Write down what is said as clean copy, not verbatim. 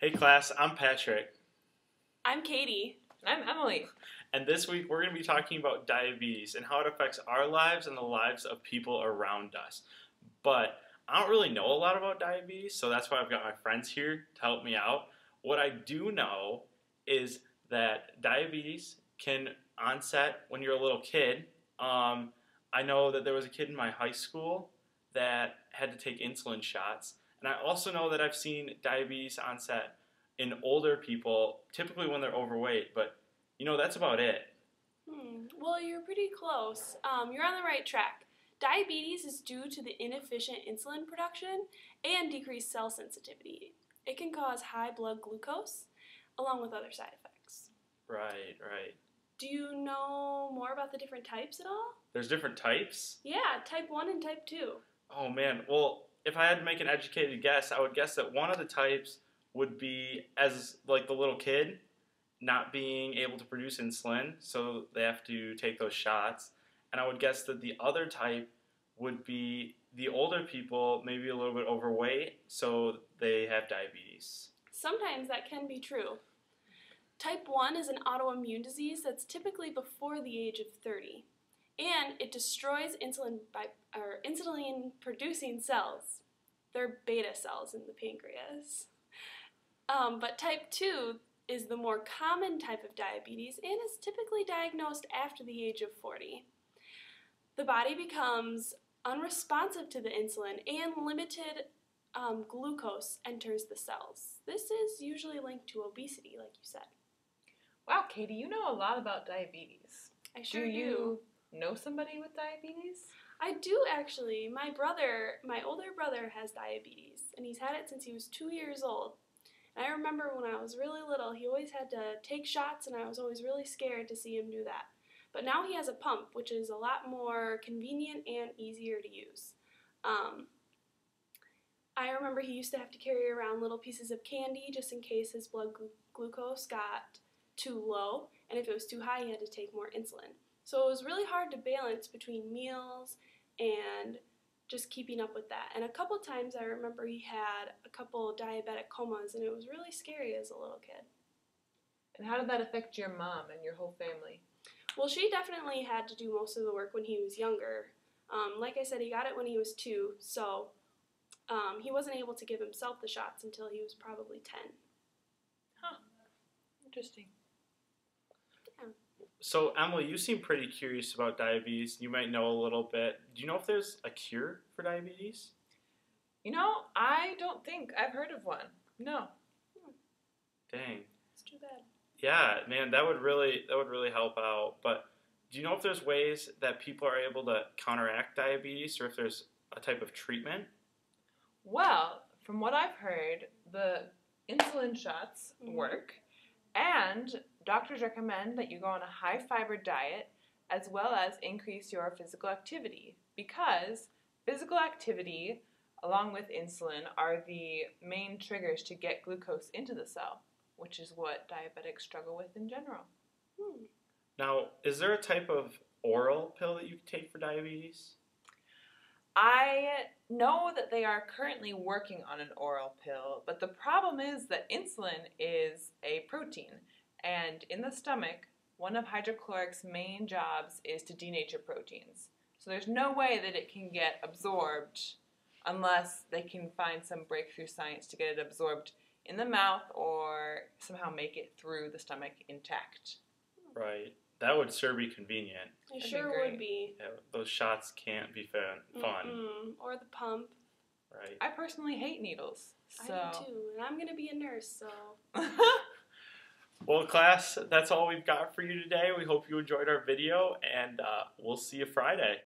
Hey class, I'm Patrick, I'm Katie. I'm Emily. and this week we're going to be talking about diabetes and how it affects our lives and the lives of people around us. But I don't really know a lot about diabetes, so that's why I've got my friends here to help me out. What I do know is that diabetes can onset when you're a little kid. I know that there was a kid in my high school that had to take insulin shots, and I also know that I've seen diabetes onset in older people, typically when they're overweight, but that's about it. Well, you're pretty close. You're on the right track. Diabetes is due to the inefficient insulin production and decreased cell sensitivity. It can cause high blood glucose, along with other side effects. Right, right. Do you know more about the different types at all? There's different types? Yeah, type 1 and type 2. Oh man, well, if I had to make an educated guess, I would guess that one of the types would be as like the little kid not being able to produce insulin, so they have to take those shots. And I would guess that the other type would be the older people, maybe a little bit overweight, so they have diabetes. Sometimes that can be true. Type 1 is an autoimmune disease that's typically before the age of 30, and it destroys insulin producing cells. They're beta cells in the pancreas. But type 2 is the more common type of diabetes and is typically diagnosed after the age of 40. The body becomes unresponsive to the insulin and limited glucose enters the cells. This is usually linked to obesity, like you said. Wow, Katie, you know a lot about diabetes. I sure do. You know somebody with diabetes? I do actually. My older brother has diabetes, and he's had it since he was 2 years old. And I remember when I was really little, he always had to take shots, and I was always really scared to see him do that. But now he has a pump, which is a lot more convenient and easier to use. I remember he used to have to carry around little pieces of candy just in case his blood glucose got too low, and if it was too high, he had to take more insulin. So it was really hard to balance between meals and just keeping up with that. And a couple times I remember he had a couple diabetic comas, and it was really scary as a little kid. And how did that affect your mom and your whole family? Well, she definitely had to do most of the work when he was younger. Like I said, he got it when he was 2, so he wasn't able to give himself the shots until he was probably 10. Huh. Interesting. So, Emily, you seem pretty curious about diabetes. You might know a little bit. Do you know if there's a cure for diabetes? You know, I don't think I've heard of one. No. Dang. It's too bad. Yeah, man, that would really help out. But do you know if there's ways that people are able to counteract diabetes, or if there's a type of treatment? Well, from what I've heard, the insulin shots work, and doctors recommend that you go on a high-fiber diet as well as increase your physical activity, because physical activity, along with insulin, are the main triggers to get glucose into the cell, which is what diabetics struggle with in general. Now, is there a type of oral pill that you can take for diabetes? I know that they are currently working on an oral pill, but the problem is that insulin is a protein, and in the stomach, one of hydrochloric's main jobs is to denature proteins. So there's no way that it can get absorbed unless they can find some breakthrough science to get it absorbed in the mouth or somehow make it through the stomach intact. Right. That would sure be convenient. It That'd be sure great. would be. Yeah, those shots can't be fun. Or the pump. Right. I personally hate needles. So. I do too, and I'm going to be a nurse, so... Well, class, that's all we've got for you today. We hope you enjoyed our video, and we'll see you Friday.